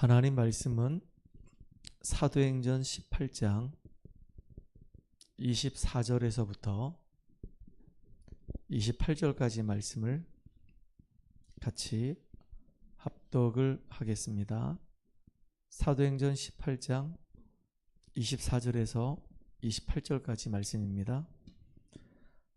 하나님 말씀은 사도행전 18장 24절에서부터 28절까지 말씀을 같이 합독을 하겠습니다. 사도행전 18장 24절에서 28절까지 말씀입니다.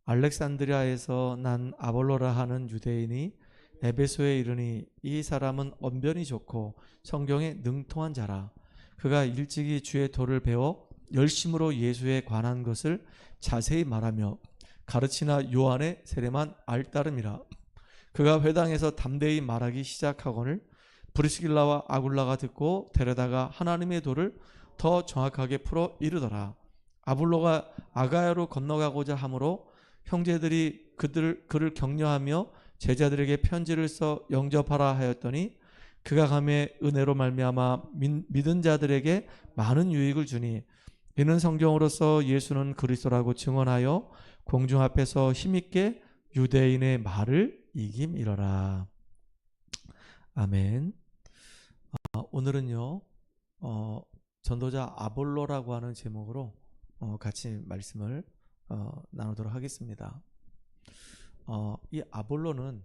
알렉산드리아에서 난 아볼로라 하는 유대인이 에베소에 이르니 이 사람은 언변이 좋고 성경에 능통한 자라. 그가 일찍이 주의 도를 배워 열심으로 예수에 관한 것을 자세히 말하며 가르치나 요한의 세례만 알따름이라. 그가 회당에서 담대히 말하기 시작하거늘 브리스길라와 아굴라가 듣고 데려다가 하나님의 도를 더 정확하게 풀어 이르더라. 아볼로가 아가야로 건너가고자 하므로 형제들이 그를 격려하며 제자들에게 편지를 써 영접하라 하였더니 그가 감에 은혜로 말미암아 믿은 자들에게 많은 유익을 주니 이는 성경으로서 예수는 그리스도라고 증언하여 공중 앞에서 힘있게 유대인의 말을 이김이러라. 아멘. 오늘은요 전도자 아볼로라고 하는 제목으로 같이 말씀을 나누도록 하겠습니다. 이 아볼로는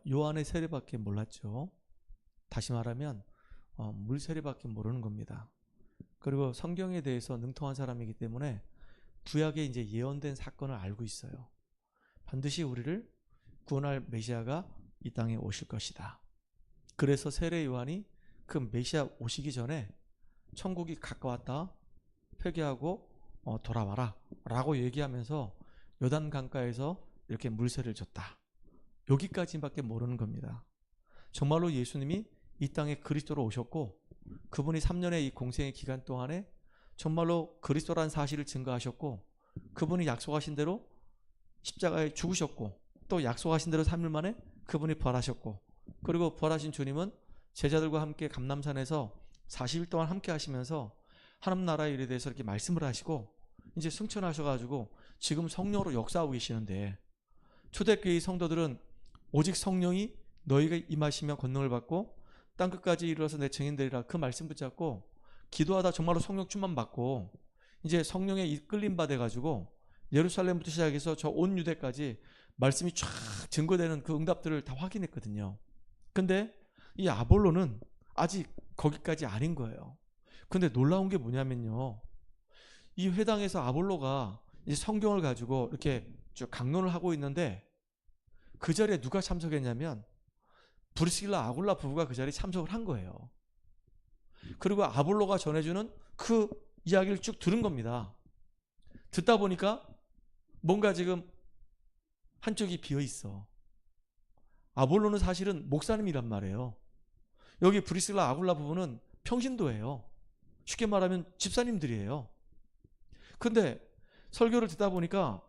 요한의 세례밖에 몰랐죠. 다시 말하면 물 세례밖에 모르는 겁니다. 그리고 성경에 대해서 능통한 사람이기 때문에 구약에 이제 예언된 사건을 알고 있어요. 반드시 우리를 구원할 메시아가 이 땅에 오실 것이다. 그래서 세례 요한이 그 메시아 오시기 전에 천국이 가까웠다, 회개하고 돌아와라 라고 얘기하면서 요단 강가에서 이렇게 물세를 줬다. 여기까지밖에 모르는 겁니다. 정말로 예수님이 이 땅에 그리스도로 오셨고 그분이 3년의 이 공생의 기간 동안에 정말로 그리스도라는 사실을 증거하셨고 그분이 약속하신 대로 십자가에 죽으셨고 또 약속하신 대로 3일 만에 그분이 부활하셨고 그리고 부활하신 주님은 제자들과 함께 감람산에서 40일 동안 함께 하시면서 하나님 나라의 일에 대해서 이렇게 말씀을 하시고 이제 승천하셔가지고 지금 성령으로 역사하고 계시는데 초대교회 성도들은 오직 성령이 너희가 임하시며 권능을 받고 땅끝까지 이르러서 내 증인되리라 그 말씀 붙잡고 기도하다 정말로 성령 충만 받고 이제 성령에 이끌림 받아가지고 예루살렘부터 시작해서 저 온 유대까지 말씀이 쫙 증거되는 그 응답들을 다 확인했거든요. 근데 이 아볼로는 아직 거기까지 아닌 거예요. 근데 놀라운 게 뭐냐면요, 이 회당에서 아볼로가 이제 성경을 가지고 이렇게 쭉 강론을 하고 있는데 그 자리에 누가 참석했냐면 브리스길라 아굴라 부부가 그 자리에 참석을 한 거예요. 그리고 아볼로가 전해주는 그 이야기를 쭉 들은 겁니다. 듣다 보니까 뭔가 지금 한쪽이 비어 있어. 아볼로는 사실은 목사님이란 말이에요. 여기 브리스길라 아굴라 부부는 평신도예요. 쉽게 말하면 집사님들이에요. 근데 설교를 듣다 보니까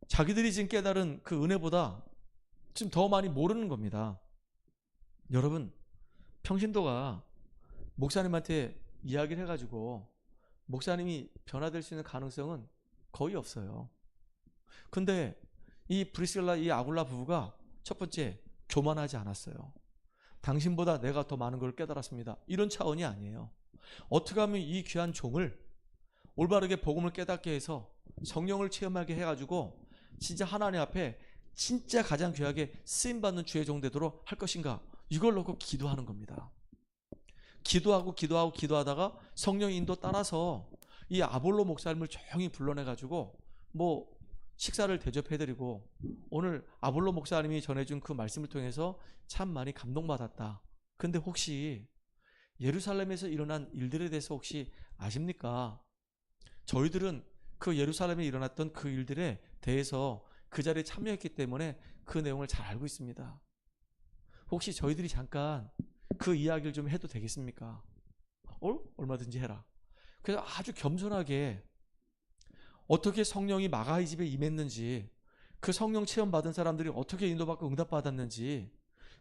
자기들이 지금 깨달은 그 은혜보다 지금 더 많이 모르는 겁니다. 여러분, 평신도가 목사님한테 이야기를 해가지고 목사님이 변화될 수 있는 가능성은 거의 없어요. 근데 이 브리스길라 이 아굴라 부부가 첫 번째 교만하지 않았어요. 당신보다 내가 더 많은 걸 깨달았습니다. 이런 차원이 아니에요. 어떻게 하면 이 귀한 종을 올바르게 복음을 깨닫게 해서 성령을 체험하게 해가지고 진짜 하나님 앞에 진짜 가장 귀하게 쓰임받는 주의 종 되도록 할 것인가, 이걸 놓고 기도하는 겁니다. 기도하다가 성령 인도 따라서 이 아볼로 목사님을 조용히 불러내가지고 뭐 식사를 대접해드리고 오늘 아볼로 목사님이 전해준 그 말씀을 통해서 참 많이 감동받았다. 근데 혹시 예루살렘에서 일어난 일들에 대해서 혹시 아십니까? 저희들은 그 예루살렘에 일어났던 그 일들에 대해서 그 자리에 참여했기 때문에 그 내용을 잘 알고 있습니다. 혹시 저희들이 잠깐 그 이야기를 좀 해도 되겠습니까? 얼마든지 해라. 그래서 아주 겸손하게 어떻게 성령이 마가의 집에 임했는지, 그 성령 체험 받은 사람들이 어떻게 인도받고 응답받았는지,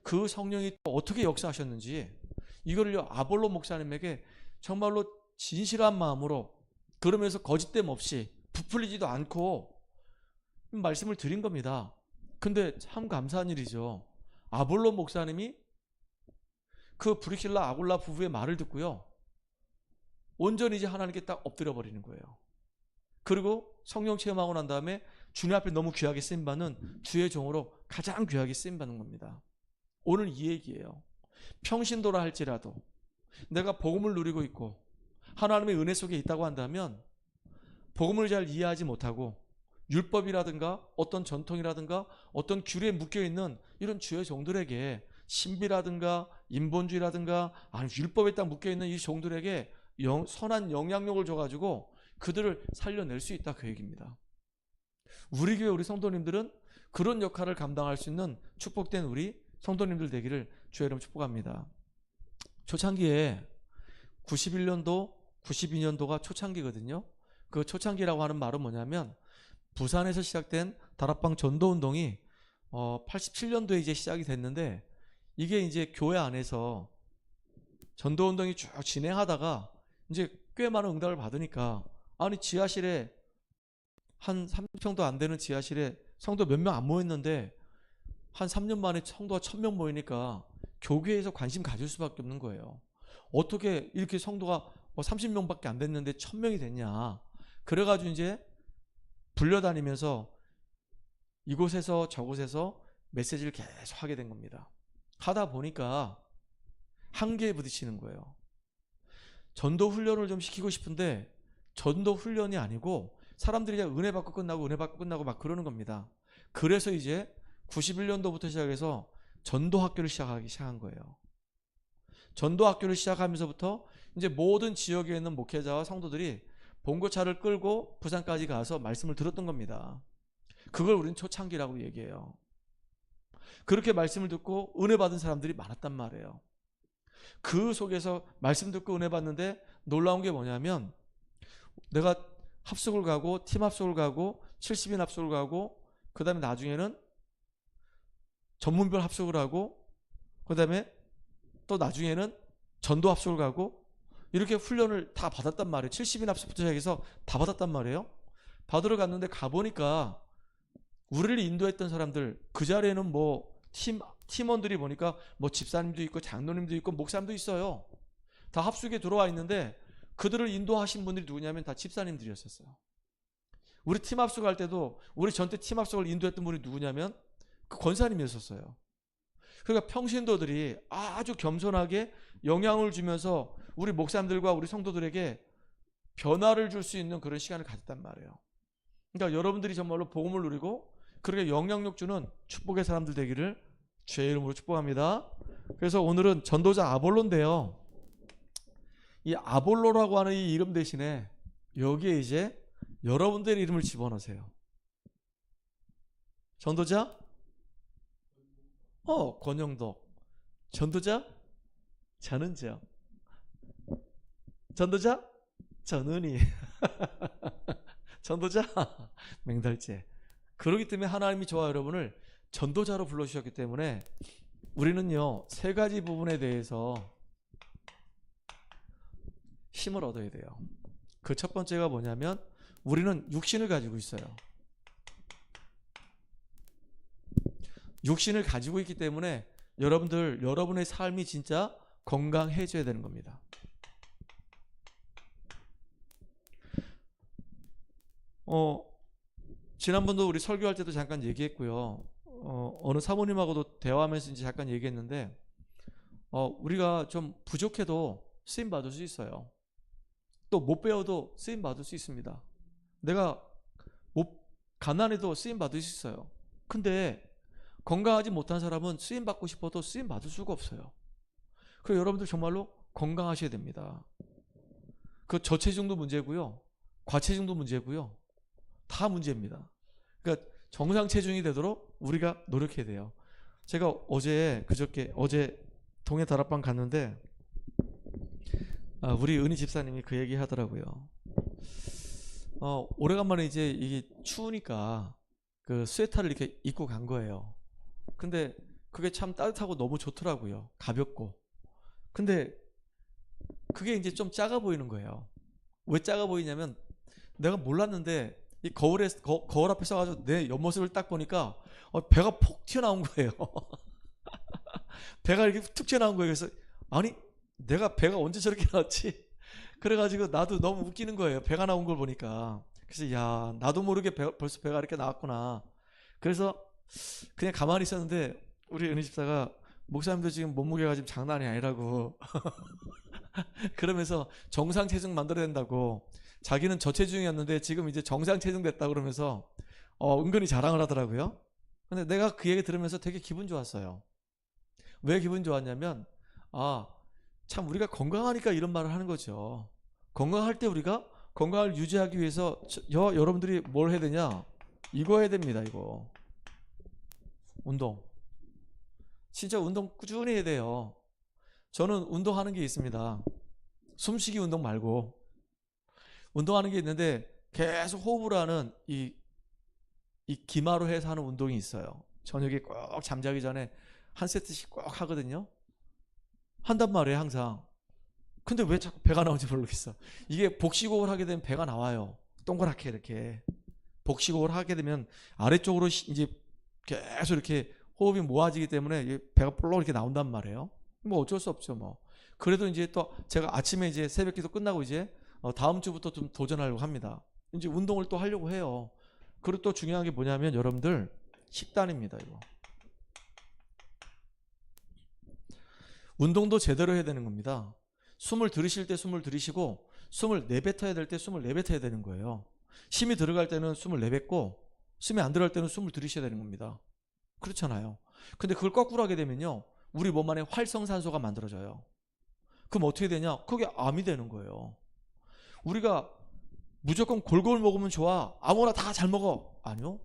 그 성령이 또 어떻게 역사하셨는지, 이거를 아볼로 목사님에게 정말로 진실한 마음으로, 그러면서 거짓됨 없이 부풀리지도 않고 말씀을 드린 겁니다. 근데 참 감사한 일이죠. 아볼로 목사님이 그 브리킬라 아굴라 부부의 말을 듣고요, 온전히 이제 하나님께 딱 엎드려 버리는 거예요. 그리고 성령 체험하고 난 다음에 주님 앞에 너무 귀하게 쓰임받는 주의 종으로 가장 귀하게 쓰임받는 겁니다. 오늘 이 얘기예요. 평신도라 할지라도 내가 복음을 누리고 있고 하나님의 은혜 속에 있다고 한다면 복음을 잘 이해하지 못하고 율법이라든가 어떤 전통이라든가 어떤 규례에 묶여있는 이런 주의 종들에게, 신비라든가 인본주의라든가 아니 율법에 딱 묶여있는 이 종들에게 선한 영향력을 줘가지고 그들을 살려낼 수 있다, 그 얘기입니다. 우리 교회 우리 성도님들은 그런 역할을 감당할 수 있는 축복된 우리 성도님들 되기를 주의 이름 축복합니다. 초창기에 91년도 92년도가 초창기거든요. 그 초창기라고 하는 말은 뭐냐면 부산에서 시작된 다락방 전도운동이 87년도에 이제 시작이 됐는데, 이게 이제 교회 안에서 전도운동이 쭉 진행하다가 이제 꽤 많은 응답을 받으니까, 아니 지하실에 한 30평도 안 되는 지하실에 성도 몇 명 안 모였는데 한 3년 만에 성도가 1000명 모이니까 교회에서 관심 가질 수밖에 없는 거예요. 어떻게 이렇게 성도가 30명밖에 안 됐는데 1000명이 됐냐. 그래가지고 이제 불려다니면서 이곳에서 저곳에서 메시지를 계속 하게 된 겁니다. 하다 보니까 한계에 부딪히는 거예요. 전도 훈련을 좀 시키고 싶은데 전도 훈련이 아니고 사람들이 그냥 은혜 받고 끝나고 막 그러는 겁니다. 그래서 이제 91년도부터 시작해서 전도 학교를 시작한 거예요. 전도 학교를 시작하면서부터 이제 모든 지역에 있는 목회자와 성도들이 봉고차를 끌고 부산까지 가서 말씀을 들었던 겁니다. 그걸 우리는 초창기라고 얘기해요. 그렇게 말씀을 듣고 은혜 받은 사람들이 많았단 말이에요. 그 속에서 말씀 듣고 은혜 받는데 놀라운 게 뭐냐면, 내가 합숙을 가고 팀 합숙을 가고 70인 합숙을 가고 그 다음에 나중에는 전문별 합숙을 하고 그 다음에 또 나중에는 전도 합숙을 가고 이렇게 훈련을 다 받았단 말이에요. 70인 합숙부터 시작해서 다 받았단 말이에요. 받으러 갔는데 가보니까 우리를 인도했던 사람들, 그 자리에는 뭐 팀원들이 보니까 뭐 집사님도 있고 장로님도 있고 목사님도 있어요. 다 합숙에 들어와 있는데 그들을 인도하신 분들이 누구냐면 다 집사님들이었었어요. 우리 팀 합숙할 때도 우리 전체 팀 합숙을 인도했던 분이 누구냐면 그 권사님이었었어요. 그러니까 평신도들이 아주 겸손하게 영향을 주면서 우리 목사님들과 우리 성도들에게 변화를 줄 수 있는 그런 시간을 가졌단 말이에요. 그러니까 여러분들이 정말로 복음을 누리고 그렇게 영향력 주는 축복의 사람들 되기를 주의 이름으로 축복합니다. 그래서 오늘은 전도자 아볼로인데요. 이 아볼로라고 하는 이 이름 대신에 여기에 이제 여러분들의 이름을 집어넣으세요. 전도자? 권영덕. 전도자? 전은지요. 전도자? 전은이. 전도자? 맹달재. 그렇기 때문에 하나님이 저와 여러분을 전도자로 불러주셨기 때문에 우리는요 3가지 부분에 대해서 힘을 얻어야 돼요. 그 첫 번째가 뭐냐면 우리는 육신을 가지고 있어요. 육신을 가지고 있기 때문에 여러분의 삶이 진짜 건강해져야 되는 겁니다. 지난번도 우리 설교할 때도 잠깐 얘기했고요. 어느 사모님하고도 대화하면서 이제 잠깐 얘기했는데, 우리가 좀 부족해도 쓰임 받을 수 있어요. 또 못 배워도 쓰임 받을 수 있습니다. 내가 가난해도 쓰임 받을 수 있어요. 근데 건강하지 못한 사람은 쓰임 받고 싶어도 쓰임 받을 수가 없어요. 그래서 여러분들 정말로 건강하셔야 됩니다. 그 저체중도 문제고요, 과체중도 문제고요, 다 문제입니다. 그러니까 정상 체중이 되도록 우리가 노력해야 돼요. 제가 어제 동해 다락방 갔는데 우리 은희 집사님이 그 얘기 하더라고요. 오래간만에 이제 이게 추우니까 그 스웨터를 이렇게 입고 간 거예요. 근데 그게 참 따뜻하고 너무 좋더라고요. 가볍고. 근데 그게 이제 좀 작아 보이는 거예요. 왜 작아 보이냐면 내가 몰랐는데 이 거울 앞에 서가지고 내 옆모습을 딱 보니까 배가 폭 튀어나온 거예요. 배가 이렇게 툭 튀어나온 거예요. 그래서 아니 내가 배가 언제 저렇게 나왔지? 그래가지고 나도 너무 웃기는 거예요. 배가 나온 걸 보니까. 그래서 야 나도 모르게 벌써 배가 이렇게 나왔구나. 그래서 그냥 가만히 있었는데 우리 은희 집사가 목사님도 지금 몸무게가 지금 장난이 아니라고 그러면서 정상 체중 만들어야 된다고, 자기는 저체중이었는데 지금 이제 정상 체중 됐다 그러면서 은근히 자랑을 하더라고요. 근데 내가 그 얘기 들으면서 되게 기분 좋았어요. 왜 기분 좋았냐면 참 우리가 건강하니까 이런 말을 하는 거죠. 건강할 때 우리가 건강을 유지하기 위해서 여러분들이 뭘 해야 되냐? 이거 해야 됩니다. 이거 운동. 진짜 운동 꾸준히 해야 돼요. 저는 운동하는 게 있습니다. 숨쉬기 운동 말고 운동하는 게 있는데 계속 호흡을 하는 이 기마로 해서 하는 운동이 있어요. 저녁에 꼭 잠자기 전에 한 세트씩 꼭 하거든요. 한단 말이에요 항상. 근데 왜 자꾸 배가 나오는지 모르겠어. 이게 복식호흡을 하게 되면 배가 나와요. 동그랗게 이렇게 복식호흡을 하게 되면 아래쪽으로 이제 계속 이렇게 호흡이 모아지기 때문에 배가 볼록 이렇게 나온단 말이에요. 뭐 어쩔 수 없죠 뭐. 그래도 이제 또 제가 아침에 이제 새벽기도 끝나고 이제 다음 주부터 좀 도전하려고 합니다. 이제 운동을 또 하려고 해요. 그리고 또 중요한 게 뭐냐면 여러분들 식단입니다. 이거 운동도 제대로 해야 되는 겁니다. 숨을 들이쉴 때 숨을 들이쉬고 숨을 내뱉어야 될 때 숨을 내뱉어야 되는 거예요. 힘이 들어갈 때는 숨을 내뱉고 숨이 안 들어갈 때는 숨을 들이쉬어야 되는 겁니다. 그렇잖아요. 근데 그걸 거꾸로 하게 되면요 우리 몸 안에 활성산소가 만들어져요. 그럼 어떻게 되냐? 그게 암이 되는 거예요. 우리가 무조건 골고루 먹으면 좋아, 아무거나 다 잘 먹어, 아니요.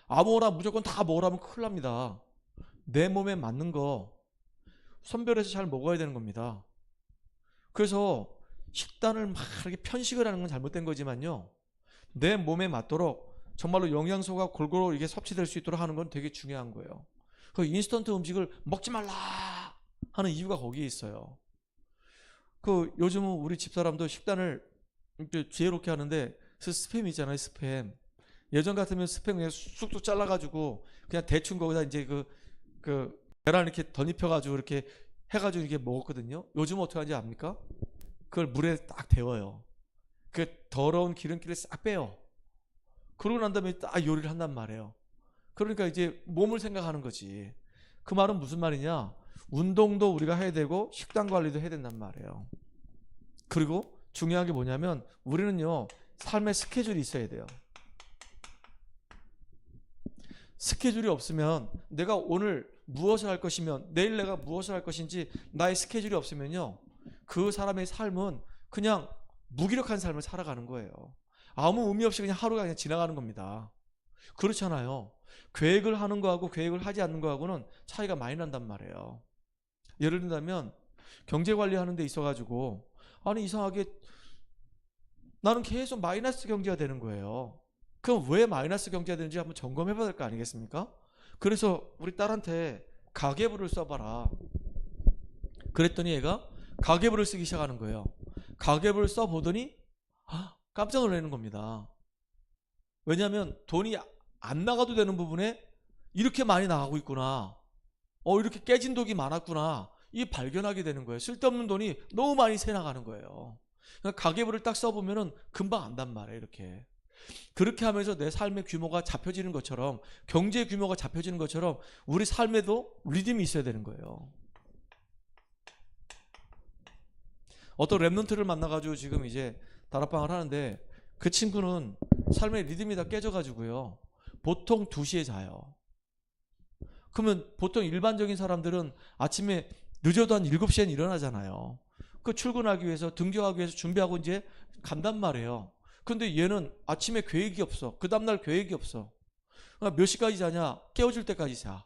아무거나 무조건 다 먹으라면 큰일 납니다. 내 몸에 맞는 거 선별해서 잘 먹어야 되는 겁니다. 그래서 식단을 막 이렇게 편식을 하는 건 잘못된 거지만요 내 몸에 맞도록 정말로 영양소가 골고루 이게 섭취될 수 있도록 하는 건 되게 중요한 거예요. 그 인스턴트 음식을 먹지 말라 하는 이유가 거기에 있어요. 그 요즘은 우리 집사람도 식단을 지혜롭게 하는데 스팸 있잖아요. 스팸. 예전 같으면 스팸 그냥 쑥쑥 잘라가지고 그냥 대충 거기다 이제 그 계란 이렇게 덧입혀가지고 이렇게 해가지고 이렇게 먹었거든요. 요즘 어떻게 하는지 압니까? 그걸 물에 딱 데워요. 그 더러운 기름기를 싹 빼요. 그러고 난 다음에 딱 요리를 한단 말이에요. 그러니까 이제 몸을 생각하는 거지. 그 말은 무슨 말이냐? 운동도 우리가 해야 되고 식단 관리도 해야 된단 말이에요. 그리고 중요한 게 뭐냐면 우리는요 삶의 스케줄이 있어야 돼요. 스케줄이 없으면 내가 오늘 무엇을 할 것이면 내일 내가 무엇을 할 것인지 나의 스케줄이 없으면요 그 사람의 삶은 그냥 무기력한 삶을 살아가는 거예요. 아무 의미 없이 그냥 하루가 그냥 지나가는 겁니다. 그렇잖아요. 계획을 하는 거하고 계획을 하지 않는 거하고는 차이가 많이 난단 말이에요. 예를 들면 경제관리하는 데 있어가지고 아니 이상하게 나는 계속 마이너스 경제가 되는 거예요. 그럼 왜 마이너스 경제가 되는지 한번 점검해 봐야 될 거 아니겠습니까? 그래서 우리 딸한테 가계부를 써봐라 그랬더니 얘가 가계부를 쓰기 시작하는 거예요. 가계부를 써보더니 깜짝 놀라는 겁니다. 왜냐하면 돈이 안 나가도 되는 부분에 이렇게 많이 나가고 있구나, 이렇게 깨진 독이 많았구나, 이 발견하게 되는 거예요. 쓸데없는 돈이 너무 많이 새 나가는 거예요. 그러니까 가계부를 딱 써보면은 금방 안단 말이에요. 이렇게 그렇게 하면서 내 삶의 규모가 잡혀지는 것처럼, 경제 규모가 잡혀지는 것처럼 우리 삶에도 리듬이 있어야 되는 거예요. 어떤 랩런트를 만나가지고 지금 이제 다락방을 하는데 그 친구는 삶의 리듬이 다 깨져가지고요 보통 2시에 자요. 그러면 보통 일반적인 사람들은 아침에 늦어도 한 7시엔 일어나잖아요. 그 출근하기 위해서, 등교하기 위해서 준비하고 이제 간단 말이에요. 근데 얘는 아침에 계획이 없어. 그 다음날 계획이 없어. 그러니까 몇 시까지 자냐? 깨워줄 때까지 자.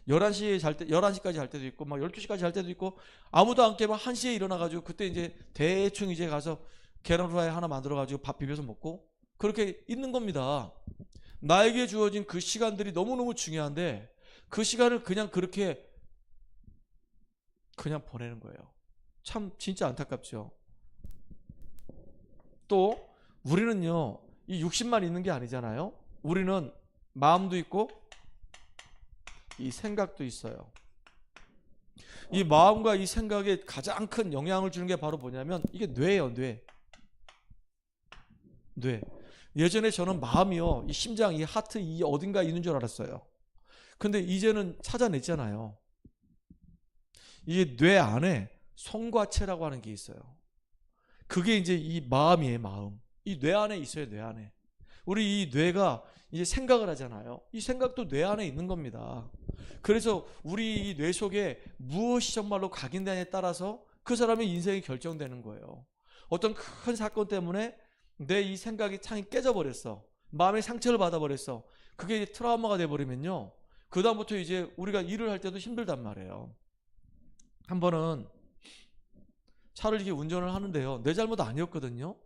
11시에 잘 때, 11시까지 잘 때도 있고, 막 12시까지 잘 때도 있고, 아무도 안 깨면 1시에 일어나가지고, 그때 이제 대충 이제 가서 계란 후라이 하나 만들어가지고 밥 비벼서 먹고, 그렇게 있는 겁니다. 나에게 주어진 그 시간들이 너무너무 중요한데, 그 시간을 그냥 그렇게 그냥 보내는 거예요. 참, 진짜 안타깝죠. 또, 우리는요, 이 60만 있는 게 아니잖아요. 우리는 마음도 있고, 이 생각도 있어요. 이 마음과 이 생각에 가장 큰 영향을 주는 게 바로 뭐냐면 이게 뇌예요. 뇌. 예전에 저는 마음이요, 이 심장, 이 하트, 이 어딘가에 있는 줄 알았어요. 근데 이제는 찾아냈잖아요. 이게 뇌 안에 송과체라고 하는 게 있어요. 그게 이제 이 마음이에요, 마음. 이 뇌 안에 있어요, 뇌 안에. 우리 이 뇌가 이제 생각을 하잖아요. 이 생각도 뇌 안에 있는 겁니다. 그래서 우리 이 뇌 속에 무엇이 정말로 각인되냐에 따라서 그 사람의 인생이 결정되는 거예요. 어떤 큰 사건 때문에 내 이 생각이 창이 깨져버렸어. 마음의 상처를 받아버렸어. 그게 트라우마가 돼버리면요, 그 다음부터 이제 우리가 일을 할 때도 힘들단 말이에요. 한 번은 차를 이렇게 운전을 하는데요, 내 잘못 아니었거든요.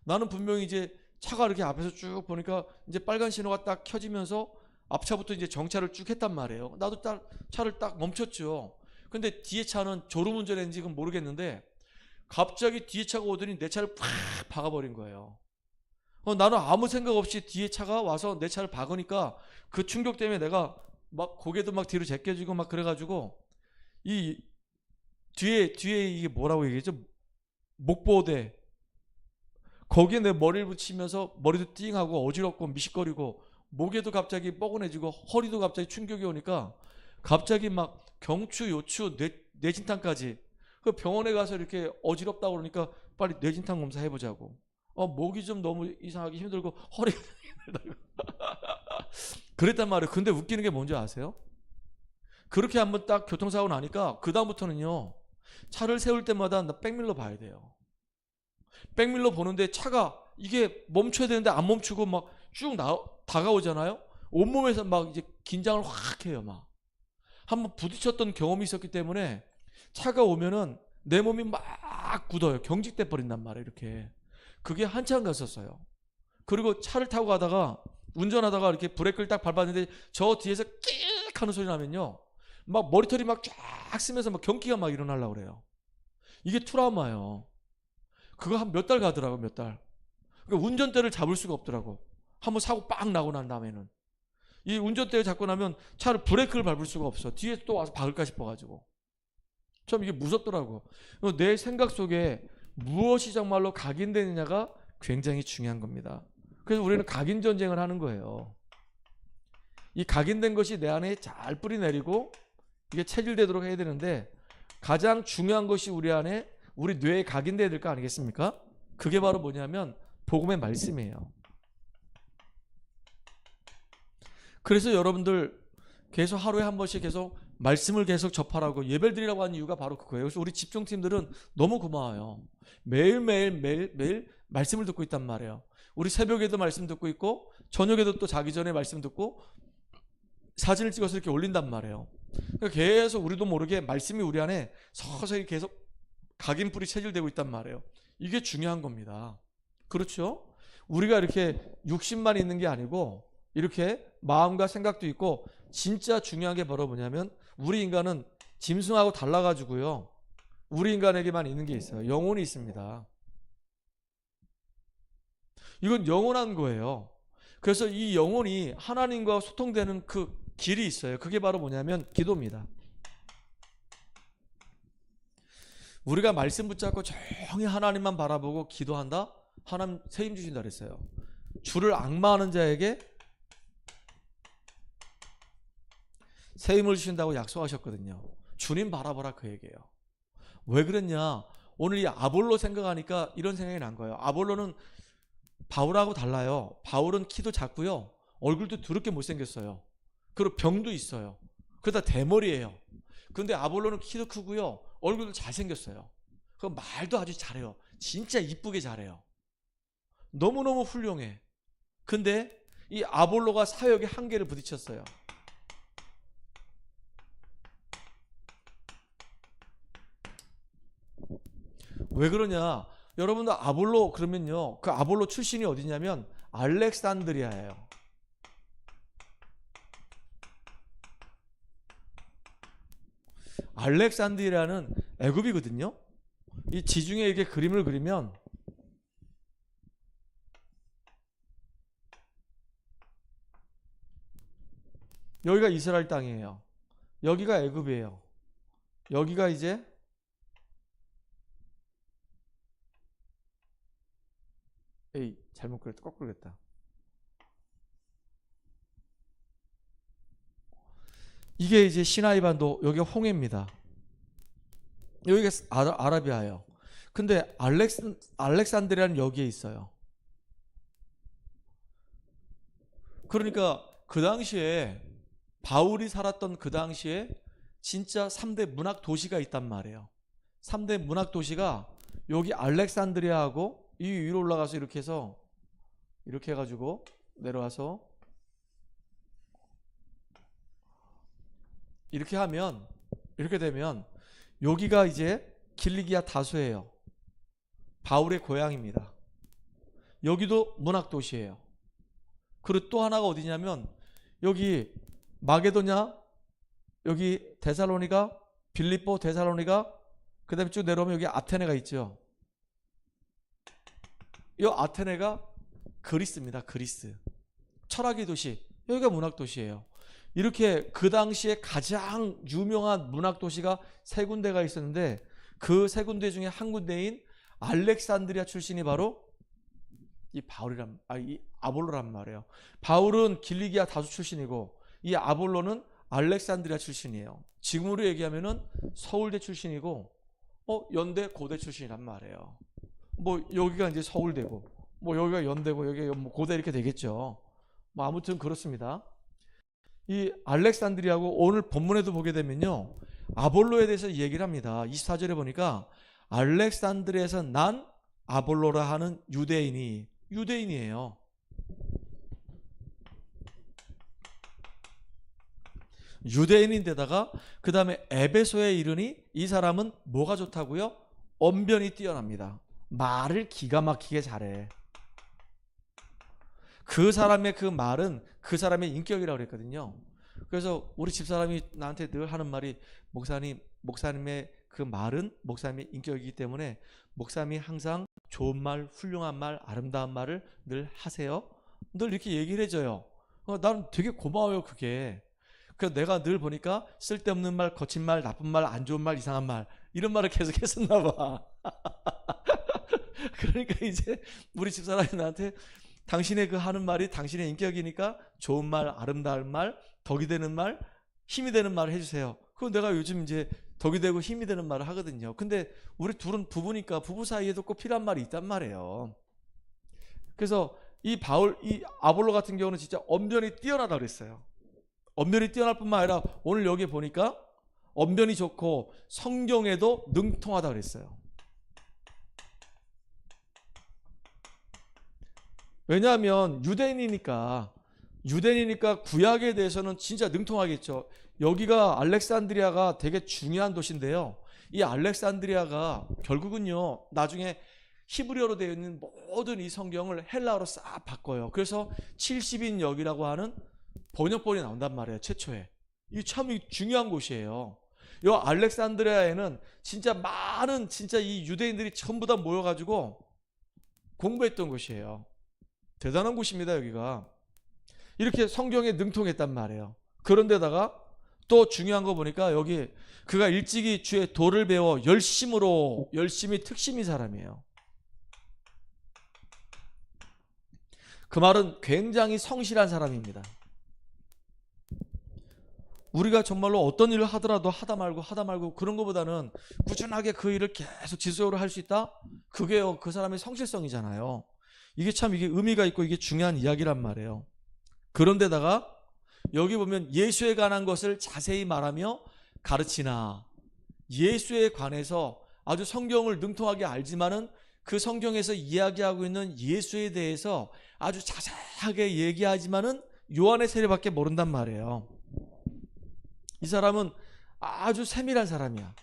나는 분명히 이제 차가 이렇게 앞에서 쭉 보니까 이제 빨간 신호가 딱 켜지면서 앞차부터 이제 정차를 쭉 했단 말이에요. 나도 딱 차를 딱 멈췄죠. 근데 뒤에 차는 졸음운전했는지 그건 모르겠는데 갑자기 뒤에 차가 오더니 내 차를 팍 박아버린 거예요. 나는 아무 생각 없이 뒤에 차가 와서 내 차를 박으니까 그 충격 때문에 내가 막 고개도 막 뒤로 제껴지고 막 그래가지고 이 뒤에 이게 뭐라고 얘기했죠? 목보호대, 거기에 내 머리를 붙이면서 머리도 띵하고 어지럽고 미식거리고 목에도 갑자기 뻐근해지고 허리도 갑자기 충격이 오니까 갑자기 막 경추, 요추, 뇌진탕까지, 그 병원에 가서 이렇게 어지럽다고 그러니까 빨리 뇌진탕 검사 해보자고. 목이 좀 너무 이상하게 힘들고 허리가 힘들다고 그랬단 말이에요. 근데 웃기는 게 뭔지 아세요? 그렇게 한번 딱 교통사고 나니까 그 다음부터는요, 차를 세울 때마다 나 백밀러 봐야 돼요. 백밀러 보는데 차가 이게 멈춰야 되는데 안 멈추고 막 쭉 다가오잖아요. 온몸에서 막 이제 긴장을 확 해요. 막 한번 부딪혔던 경험이 있었기 때문에 차가 오면은 내 몸이 막 굳어요. 경직돼 버린단 말이에요. 이렇게. 그게 한참 갔었어요. 그리고 차를 타고 가다가 운전하다가 이렇게 브레이크를 딱 밟았는데 저 뒤에서 끼익 하는 소리 나면요, 막 머리털이 막 쫙 쓰면서 막 경기가 막 일어나려고 그래요. 이게 트라우마예요. 그거 한 몇 달 가더라고, 몇 달. 그러니까 운전대를 잡을 수가 없더라고. 한번 사고 빵 나고 난 다음에는. 이 운전대를 잡고 나면 차를 브레이크를 밟을 수가 없어. 뒤에 또 와서 박을까 싶어가지고. 참 이게 무섭더라고. 내 생각 속에 무엇이 정말로 각인되느냐가 굉장히 중요한 겁니다. 그래서 우리는 각인 전쟁을 하는 거예요. 이 각인된 것이 내 안에 잘 뿌리내리고 이게 체질되도록 해야 되는데, 가장 중요한 것이 우리 안에, 우리 뇌에 각인돼야 될 거 아니겠습니까? 그게 바로 뭐냐면 복음의 말씀이에요. 그래서 여러분들 계속 하루에 한 번씩 계속 말씀을 계속 접하라고 예배를 드리라고 하는 이유가 바로 그거예요. 그래서 우리 집중팀들은 너무 고마워요. 매일 말씀을 듣고 있단 말이에요. 우리 새벽에도 말씀 듣고 있고 저녁에도 또 자기 전에 말씀 듣고 사진을 찍어서 이렇게 올린단 말이에요. 그러니까 계속 우리도 모르게 말씀이 우리 안에 서서히 계속 각인뿔이 체질되고 있단 말이에요. 이게 중요한 겁니다. 그렇죠? 우리가 이렇게 60만 있는 게 아니고 이렇게 마음과 생각도 있고, 진짜 중요한 게 바로 뭐냐면 우리 인간은 짐승하고 달라가지고요, 우리 인간에게만 있는 게 있어요. 영혼이 있습니다. 이건 영원한 거예요. 그래서 이 영혼이 하나님과 소통되는 그 길이 있어요. 그게 바로 뭐냐면 기도입니다. 우리가 말씀 붙잡고 조용히 하나님만 바라보고 기도한다? 하나님 세임 주신다 그랬어요. 주를 앙마하는 자에게 세임을 주신다고 약속하셨거든요. 주님 바라보라 그 얘기예요. 왜 그랬냐? 오늘 이 아볼로 생각하니까 이런 생각이 난 거예요. 아볼로는 바울하고 달라요. 바울은 키도 작고요, 얼굴도 더럽게 못생겼어요. 그리고 병도 있어요. 그러다 대머리예요. 근데 아볼로는 키도 크고요, 얼굴도 잘생겼어요. 그 말도 아주 잘해요. 진짜 이쁘게 잘해요. 너무너무 훌륭해. 근데 이 아볼로가 사역의 한계를 부딪혔어요. 왜 그러냐? 여러분들 아볼로 그러면요, 그 아볼로 출신이 어디냐면 알렉산드리아예요. 알렉산드리아는 애굽이거든요. 이 지중해 이렇게 그림을 그리면 여기가 이스라엘 땅이에요. 여기가 애굽이에요. 여기가 이제 에이 잘못 그렸다. 거꾸로 그렸다. 이게 이제 시나이 반도, 여기가 홍해입니다. 여기가 아라비아예요. 근데 알렉산드리아는 여기에 있어요. 그러니까 그 당시에 바울이 살았던 그 당시에 진짜 3대 문학 도시가 있단 말이에요. 3대 문학 도시가 여기 알렉산드리아하고 이 위로 올라가서 이렇게 해서 이렇게 해가지고 내려와서 이렇게 하면, 이렇게 되면 여기가 이제 길리기아 다소예요. 바울의 고향입니다. 여기도 문학 도시예요. 그리고 또 하나가 어디냐면 여기 마게도냐, 여기 데살로니가, 빌립보, 데살로니가, 그 다음에 쭉 내려오면 여기 아테네가 있죠. 이 아테네가 그리스입니다. 그리스. 철학의 도시. 여기가 문학 도시예요. 이렇게 그 당시에 가장 유명한 문학 도시가 세 군데가 있었는데 그 세 군데 중에 한 군데인 알렉산드리아 출신이 바로 이 아볼로란 말이에요. 바울은 길리기아 다수 출신이고 이 아볼로는 알렉산드리아 출신이에요. 지금으로 얘기하면은 서울대 출신이고 연대 고대 출신이란 말이에요. 뭐 여기가 이제 서울대고 뭐 여기가 연대고 여기가 뭐 고대 이렇게 되겠죠. 뭐 아무튼 그렇습니다. 이 알렉산드리아고 오늘 본문에도 보게 되면요, 아볼로에 대해서 얘기를 합니다. 24절에 보니까 알렉산드리아에서 난 아볼로라 하는 유대인이에요. 유대인인데다가 그 다음에 에베소에 이르니 이 사람은 뭐가 좋다고요? 언변이 뛰어납니다. 말을 기가 막히게 잘해. 그 사람의 그 말은 그 사람의 인격이라고 그랬거든요. 그래서 우리 집사람이 나한테 늘 하는 말이, 목사님의 그 말은 목사님의 인격이기 때문에 목사님이 항상 좋은 말, 훌륭한 말, 아름다운 말을 늘 하세요. 늘 이렇게 얘기를 해줘요. 나는 되게 고마워요, 그게. 그래서 내가 늘 보니까 쓸데없는 말, 거친 말, 나쁜 말, 안 좋은 말, 이상한 말, 이런 말을 계속 했었나 봐. 그러니까 이제 우리 집사람이 나한테 당신의 그 하는 말이 당신의 인격이니까 좋은 말, 아름다운 말, 덕이 되는 말, 힘이 되는 말을 해주세요. 그럼 내가 요즘 이제 덕이 되고 힘이 되는 말을 하거든요. 근데 우리 둘은 부부니까 부부 사이에도 꼭 필요한 말이 있단 말이에요. 그래서 이 아볼로 같은 경우는 진짜 언변이 뛰어나다 그랬어요. 언변이 뛰어날 뿐만 아니라 오늘 여기 보니까 언변이 좋고 성경에도 능통하다 그랬어요. 왜냐하면 유대인이니까 구약에 대해서는 진짜 능통하겠죠. 여기가 알렉산드리아가 되게 중요한 도시인데요. 이 알렉산드리아가 결국은요, 나중에 히브리어로 되어 있는 모든 이 성경을 헬라어로 싹 바꿔요. 그래서 70인 역이라고 하는 번역본이 나온단 말이에요. 최초에. 이 참 중요한 곳이에요. 이 알렉산드리아에는 진짜 많은 진짜 이 유대인들이 전부 다 모여가지고 공부했던 곳이에요. 대단한 곳입니다. 여기가 이렇게 성경에 능통했단 말이에요. 그런데다가 또 중요한 거 보니까 여기 그가 일찍이 주의 도를 배워 열심히 특심인 사람이에요. 그 말은 굉장히 성실한 사람입니다. 우리가 정말로 어떤 일을 하더라도 하다 말고 그런 것보다는 꾸준하게 그 일을 계속 지속적으로 할 수 있다? 그게 그 사람의 성실성이잖아요. 이게 참 이게 의미가 있고 이게 중요한 이야기란 말이에요. 그런데다가 여기 보면 예수에 관한 것을 자세히 말하며 가르치나, 예수에 관해서 아주 성경을 능통하게 알지만은 그 성경에서 이야기하고 있는 예수에 대해서 아주 자세하게 얘기하지만은 요한의 세례밖에 모른단 말이에요. 이 사람은 아주 세밀한 사람이야.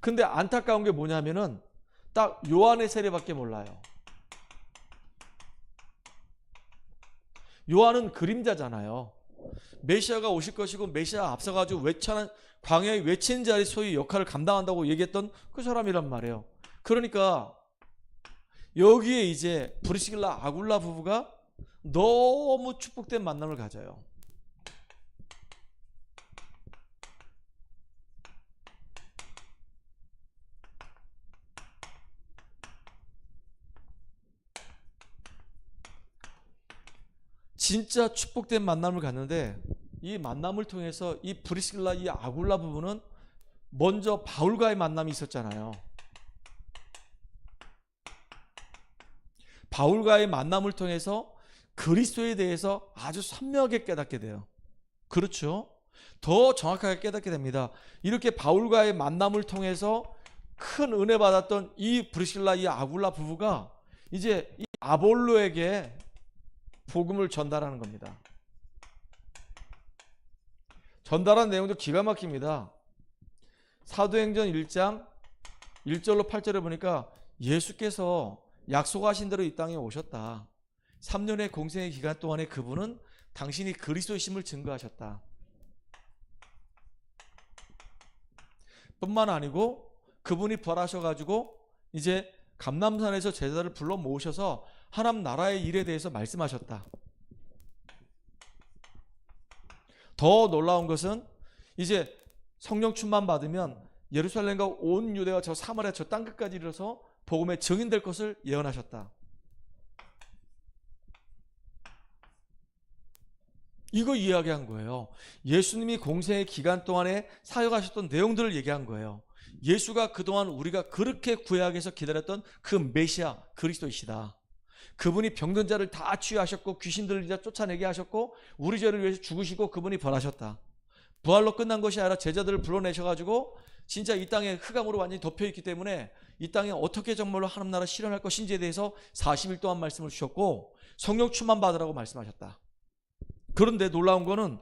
근데 안타까운 게 뭐냐면은 딱 요한의 세례밖에 몰라요. 요한은 그림자잖아요. 메시아가 오실 것이고 메시아 앞서가지고 광야의 외친 자리 소위 역할을 감당한다고 얘기했던 그 사람이란 말이에요. 그러니까 여기에 이제 브리스길라 아굴라 부부가 너무 축복된 만남을 가져요. 진짜 축복된 만남을 갖는데 이 만남을 통해서 이 브리스길라 이 아굴라 부부는 먼저 바울과의 만남이 있었잖아요. 바울과의 만남을 통해서 그리스도에 대해서 아주 선명하게 깨닫게 돼요. 그렇죠? 더 정확하게 깨닫게 됩니다. 이렇게 바울과의 만남을 통해서 큰 은혜 받았던 이 브리스길라 이 아굴라 부부가 이제 이 아볼로에게 복음을 전달하는 겁니다. 전달한 내용도 기가 막힙니다. 사도행전 1장 1절로 8절에 보니까 예수께서 약속하신 대로 이 땅에 오셨다. 3년의 공생의 기간 동안에 그분은 당신이 그리스도이심을 증거하셨다. 뿐만 아니고 그분이 부활하셔가지고 이제 감람산에서 제자들을 불러 모으셔서 하나님 나라의 일에 대해서 말씀하셨다. 더 놀라운 것은 이제 성령 충만 받으면 예루살렘과 온 유대와 저 사마리아 저 땅끝까지 이르러서 복음의 증인될 것을 예언하셨다. 이거 이야기한 거예요. 예수님이 공생의 기간 동안에 사역하셨던 내용들을 얘기한 거예요. 예수가 그동안 우리가 그렇게 구약에서 기다렸던 그 메시아 그리스도이시다. 그분이 병든 자를 다 치유하셨고 귀신들을 이제 쫓아내게 하셨고 우리 죄를 위해서 죽으시고 그분이 부활하셨다. 부활로 끝난 것이 아니라 제자들을 불러내셔가지고 진짜 이 땅에 흑암으로 완전히 덮여있기 때문에 이 땅에 어떻게 정말로 하나님 나라 실현할 것인지에 대해서 40일 동안 말씀을 주셨고 성령 충만 받으라고 말씀하셨다. 그런데 놀라운 거는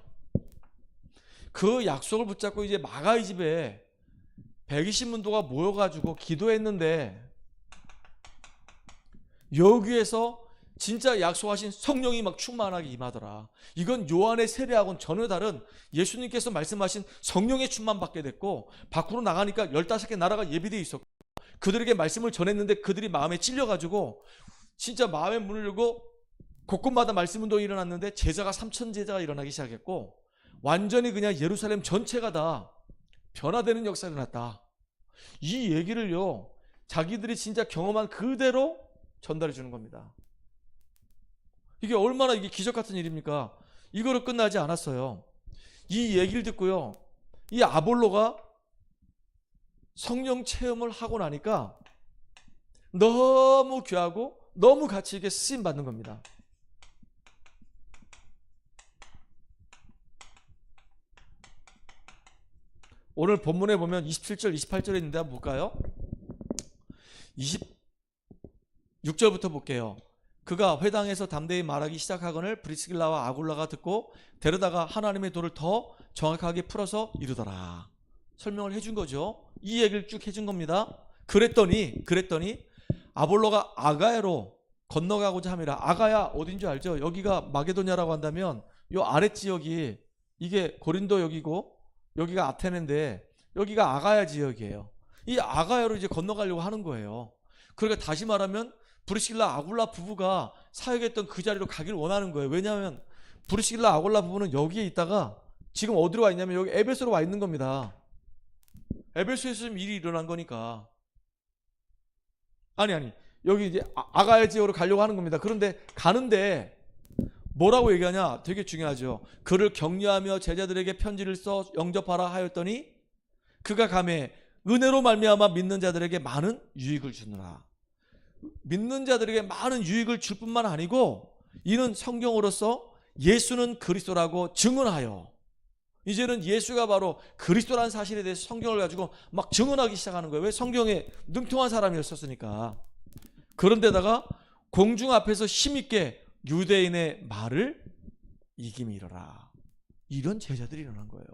그 약속을 붙잡고 이제 마가의 집에 120문도가 모여가지고 기도했는데 여기에서 진짜 약속하신 성령이 막 충만하게 임하더라. 이건 요한의 세례하고는 전혀 다른 예수님께서 말씀하신 성령의 충만 받게 됐고 밖으로 나가니까 15개 나라가 예비되어 있었고 그들에게 말씀을 전했는데 그들이 마음에 찔려가지고 진짜 마음의 문을 열고 곳곳마다 말씀 운동이 일어났는데 제자가 3,000 제자가 일어나기 시작했고 완전히 그냥 예루살렘 전체가 다 변화되는 역사가 일어났다. 이 얘기를요 자기들이 진짜 경험한 그대로 전달해 주는 겁니다. 이게 얼마나 이게 기적 같은 일입니까? 이거로 끝나지 않았어요. 이 얘기를 듣고요 이 아볼로가 성령 체험을 하고 나니까 너무 귀하고 너무 같이 이게 쓰임 받는 겁니다. 오늘 본문에 보면 27절 28절에 있는데 한번 볼까요? 26절부터 볼게요. 그가 회당에서 담대히 말하기 시작하거늘 브리스길라와 아굴라가 듣고 데려다가 하나님의 도를 더 정확하게 풀어서 이루더라. 설명을 해준 거죠. 이 얘기를 쭉 해준 겁니다. 그랬더니 아볼로가 아가야로 건너가고자 함이라. 아가야 어딘 줄 알죠? 여기가 마게도냐라고 한다면 요 아랫지역이 이게 고린도역이고 여기가 아테네인데 여기가 아가야 지역이에요. 이 아가야로 이제 건너가려고 하는 거예요. 그러니까 다시 말하면 브리스길라 아굴라 부부가 사역했던 그 자리로 가길 원하는 거예요. 왜냐하면 브리스길라 아굴라 부부는 여기에 있다가 지금 어디로 와 있냐면 여기 에베소로 와 있는 겁니다. 에베소에서 지금 일이 일어난 거니까. 아니 여기 이제 아가야 지역으로 가려고 하는 겁니다. 그런데 가는데 뭐라고 얘기하냐? 되게 중요하죠. 그를 격려하며 제자들에게 편지를 써 영접하라 하였더니 그가 가매 은혜로 말미암아 믿는 자들에게 많은 유익을 주느라. 믿는 자들에게 많은 유익을 줄 뿐만 아니고 이는 성경으로서 예수는 그리스도라고 증언하여 이제는 예수가 바로 그리스도라는 사실에 대해서 성경을 가지고 막 증언하기 시작하는 거예요. 왜? 성경에 능통한 사람이었으니까. 그런데다가 공중 앞에서 힘있게 유대인의 말을 이김이 일어라. 이런 제자들이 일어난 거예요.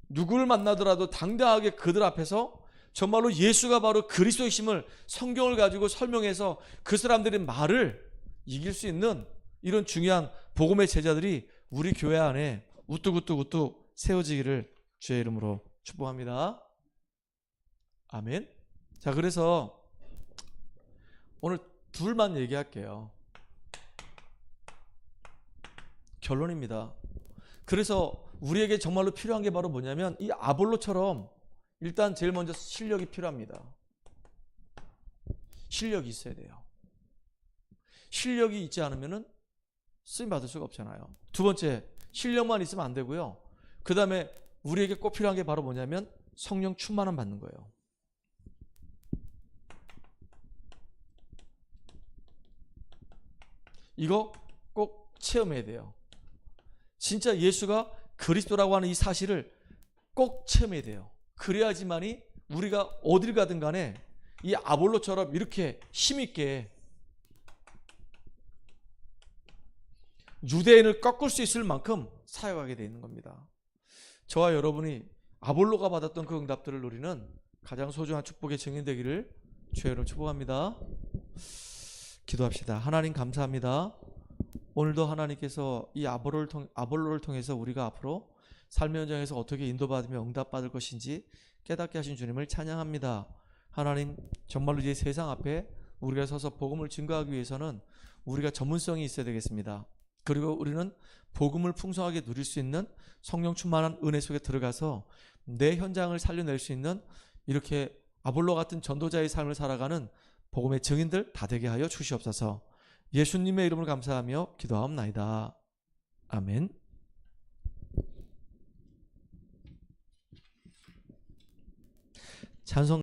누구를 만나더라도 당당하게 그들 앞에서 정말로 예수가 바로 그리스도이심을 성경을 가지고 설명해서 그 사람들의 말을 이길 수 있는 이런 중요한 복음의 제자들이 우리 교회 안에 우뚝우뚝 세워지기를 주의 이름으로 축복합니다. 아멘. 자, 그래서 오늘 둘만 얘기할게요. 결론입니다. 그래서 우리에게 정말로 필요한 게 바로 뭐냐면 이 아볼로처럼 일단 제일 먼저 실력이 필요합니다. 실력이 있어야 돼요. 실력이 있지 않으면은 쓰임 받을 수가 없잖아요. 두 번째, 실력만 있으면 안 되고요. 그 다음에 우리에게 꼭 필요한 게 바로 뭐냐면 성령 충만함 받는 거예요. 이거 꼭 체험해야 돼요. 진짜 예수가 그리스도라고 하는 이 사실을 꼭 체험해야 돼요. 그래야지만이 우리가 어딜 가든 간에 이 아볼로처럼 이렇게 힘있게 유대인을 꺾을 수 있을 만큼 사역하게 되어 있는 겁니다. 저와 여러분이 아볼로가 받았던 그 응답들을 누리는 가장 소중한 축복의 증인 되기를 주의 이름으로 축복합니다. 기도합시다. 하나님 감사합니다. 오늘도 하나님께서 이 아볼로를 통해서 우리가 앞으로 삶의 현장에서 어떻게 인도받으며 응답받을 것인지 깨닫게 하신 주님을 찬양합니다. 하나님, 정말로 이제 세상 앞에 우리가 서서 복음을 증거하기 위해서는 우리가 전문성이 있어야 되겠습니다. 그리고 우리는 복음을 풍성하게 누릴 수 있는 성령 충만한 은혜 속에 들어가서 내 현장을 살려낼 수 있는 이렇게 아볼로 같은 전도자의 삶을 살아가는 복음의 증인들 다 되게 하여 주시옵소서. 예수님의 이름을 감사하며 기도하옵나이다. 아멘. 찬송